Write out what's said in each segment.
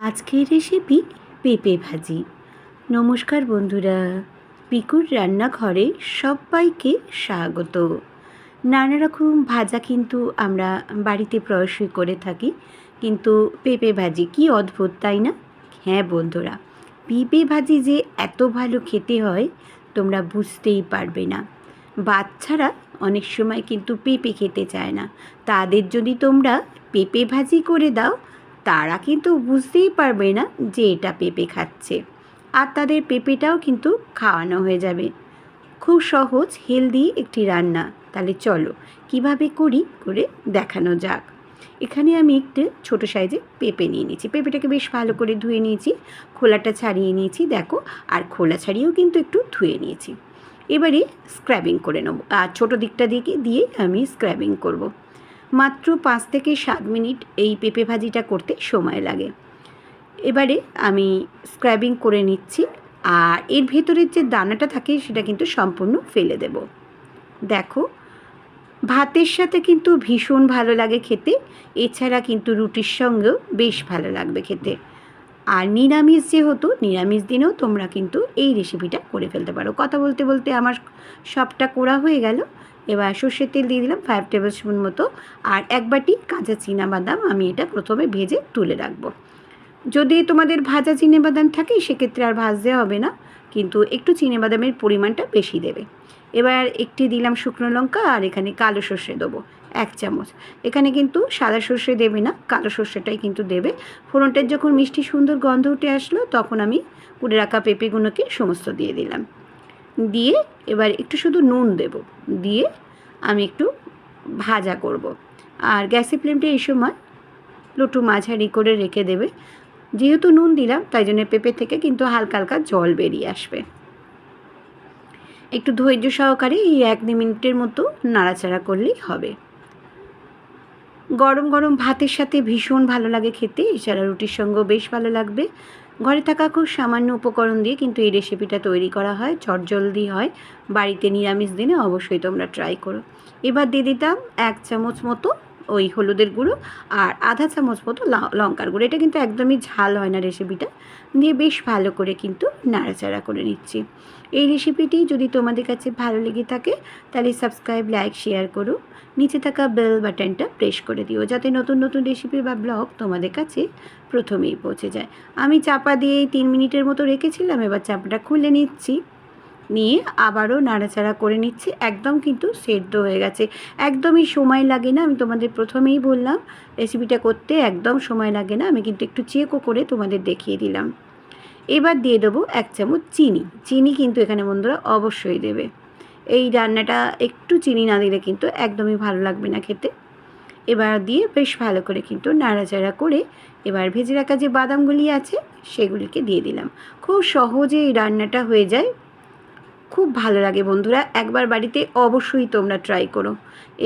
আজকের রেসিপি পেঁপে ভাজি। নমস্কার বন্ধুরা, পিকুর রান্নাঘরে সবাইকে স্বাগত। নানা রকম ভাজা কিন্তু আমরা বাড়িতে প্রায়শই করে থাকি, কিন্তু পেঁপে ভাজি কি অদ্ভুত, তাই না? হ্যাঁ বন্ধুরা, পেঁপে ভাজি যে এত ভালো খেতে হয় তোমরা বুঝতেই পারবে না। বাচ্চারা অনেক সময় কিন্তু পেঁপে খেতে চায় না, তাদের যদি তোমরা পেঁপে ভাজি করে দাও তারা কিন্তু বুঝতেই পারবে না যে এটা পেঁপে খাচ্ছে, আর তাদের পেঁপেটাও কিন্তু খাওয়ানো হয়ে যাবে। খুব সহজ হেলদি একটি রান্না। তাহলে চলো কিভাবে করি করে দেখানো যাক। এখানে আমি একটু ছোটো সাইজে পেঁপে নিয়ে নিয়েছি। পেঁপেটাকে বেশ ভালো করে ধুয়ে নিয়েছি, খোলাটা ছাড়িয়ে নিয়েছি দেখো, আর খোলা ছাড়িয়েও কিন্তু একটু ধুয়ে নিয়েছি। এবারে স্ক্র্যাবিং করে নেবো, আর ছোটো দিকটা দিয়ে আমি স্ক্র্যাবিং করব। মাত্র 5 থেকে 7 মিনিট এই পেঁপে ভাজিটা করতে সময় লাগে। এবারে আমি স্ক্র্যাবিং করে নিচ্ছি, আর এর ভেতরের যে দানাটা থাকে সেটা কিন্তু সম্পূর্ণ ফেলে দেব। দেখো, ভাতের সাথে কিন্তু ভীষণ ভালো লাগে খেতে, এছাড়া কিন্তু রুটির সঙ্গেও বেশ ভালো লাগবে খেতে। আর নিরামিষ যেহেতু, নিরামিষ দিনেও তোমরা কিন্তু এই রেসিপিটা করে ফেলতে পারো। কথা বলতে বলতে আমার সবটা করা হয়ে গেল। এবার সর্ষের তেল দিয়ে দিলাম 5 টেবিল স্পুন মতো, আর 1 বাটি কাঁচা বাদাম আমি এটা প্রথমে ভেজে তুলে রাখবো। যদি তোমাদের ভাজা বাদাম থাকে সেক্ষেত্রে আর ভাজতে হবে না, কিন্তু একটু বাদামের পরিমাণটা বেশি দেবে। এবার একটি দিলাম শুকনো লঙ্কা, আর এখানে কালো সর্ষে দেবো 1 চামচ। এখানে কিন্তু সাদা সর্ষে দেবে না, কালো সর্ষেটাই কিন্তু দেবে। ফোড়নটার যখন মিষ্টি সুন্দর গন্ধ উঠে আসলো তখন আমি কুড়ে রাখা পেঁপেগুলোকে সমস্ত দিয়ে দিলাম। দিয়ে এবার একটু শুধু নুন দেব, দিয়ে আমি একটু ভাজা করব। আর গ্যাসের ফ্লেমটা এই সময় লো টু মাঝারি করে রেখে দেবে। যেহেতু নুন দিলাম তাই জন্য পেঁপে থেকে কিন্তু হালকা হালকা জল বেরিয়ে আসবে। একটু ধৈর্য সহকারে এই 1-2 মিনিটের মতো নাড়াচাড়া করলেই হবে। গরম গরম ভাতের সাথে ভীষণ ভালো লাগে খেতে, এছাড়া রুটির সঙ্গেও বেশ ভালো লাগবে। ঘরে থাকা খুব সামান্য উপকরণ দিয়ে কিন্তু এই রেসিপিটা তৈরি করা হয়, চটজলদি হয়। বাড়িতে নিরামিষ দিনে অবশ্যই তোমরা ট্রাই করো। এবার দিয়ে দিতাম 1 চামচ মতো ওই হলুদের গুঁড়ো, আর আধা চামচ মতো লঙ্কার গুঁড়ো। এটা কিন্তু একদমই ঝাল হয় না রেসিপিটা। দিয়ে বেশ ভালো করে কিন্তু নাড়াচাড়া করে নিচ্ছি। এই রেসিপিটি যদি তোমাদের কাছে ভালো লেগে থাকে তাহলে সাবস্ক্রাইব, লাইক, শেয়ার করো। নিচে থাকা বেল বাটনটা প্রেস করে দিও যাতে নতুন নতুন রেসিপি বা ব্লগ তোমাদের কাছে প্রথমেই পৌঁছে যায়। আমি চাপা দিয়ে 3 মিনিটের মতো রেখেছিলাম, এবার চাপাটা খুলে নিচ্ছি, নিয়ে আবারও নাড়াচাড়া করে নিচ্ছি। একদম কিন্তু সেদ্ধ হয়ে গেছে, একদমই সময় লাগে না। আমি তোমাদের প্রথমেই বললাম রেসিপিটা করতে একদম সময় লাগে না, আমি কিন্তু একটু চেকও করে তোমাদের দেখিয়ে দিলাম। এবার দিয়ে দেবো 1 চামচ চিনি। চিনি কিন্তু এখানে বন্ধুরা অবশ্যই দেবে। এই রান্নাটা একটু চিনি না দিলে কিন্তু একদমই ভালো লাগবে না খেতে। এবার দিয়ে বেশ ভালো করে কিন্তু নাড়াচাড়া করে এবার ভেজে রাখা যে বাদামগুলি আছে সেগুলিকে দিয়ে দিলাম। খুব সহজে এই রান্নাটা হয়ে যায়, খুব ভালো লাগে বন্ধুরা, একবার বাড়িতে অবশ্যই তোমরা ট্রাই করো।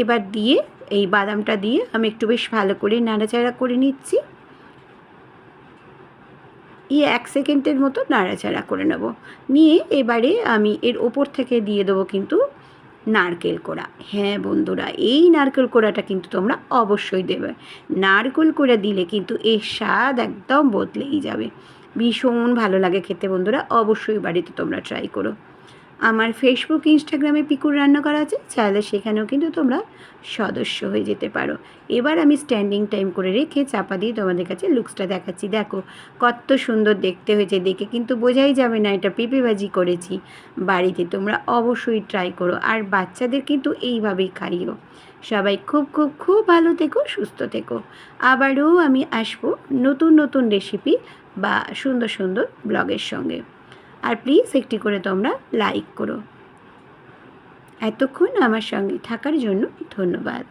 এবার দিয়ে এই বাদামটা দিয়ে আমি একটু বেশ ভালো করে নাড়াচাড়া করে নিচ্ছি। 1 সেকেন্ডের মতো নাড়াচাড়া করে নেব। নিয়ে এবারে আমি এর ওপর থেকে দিয়ে দেবো কিন্তু নারকেল কোড়া। হ্যাঁ বন্ধুরা, এই নারকেল কোড়াটা কিন্তু তোমরা অবশ্যই দেবে। নারকেল কোড়া দিলে কিন্তু এর স্বাদ একদম বদলেই যাবে, ভীষণ ভালো লাগে খেতে বন্ধুরা। অবশ্যই বাড়িতে তোমরা ট্রাই করো। আমার ফেসবুক, ইনস্টাগ্রামে পিকুর রান্না করা আছে, চাইলে সেখানেও কিন্তু তোমরা সদস্য হয়ে যেতে পারো। এবার আমি স্ট্যান্ডিং টাইম করে রেখে চাপা দিয়ে তোমাদের কাছে লুকসটা দেখাচ্ছি। দেখো কত সুন্দর দেখতে হয়েছে, দেখে কিন্তু বোঝাই যাবে না এটা পেঁপে ভাজি করেছি। বাড়িতে তোমরা অবশ্যই ট্রাই করো, আর বাচ্চাদের কিন্তু এইভাবেই খাইও। সবাই খুব খুব খুব ভালো থেকো, সুস্থ থেকো। আবারও আমি আসবো নতুন নতুন রেসিপি বা সুন্দর সুন্দর ব্লগের সঙ্গে। আর প্লিজ একটি করে তোমরা লাইক করো। এতক্ষণ আমার সঙ্গে থাকার জন্য ধন্যবাদ।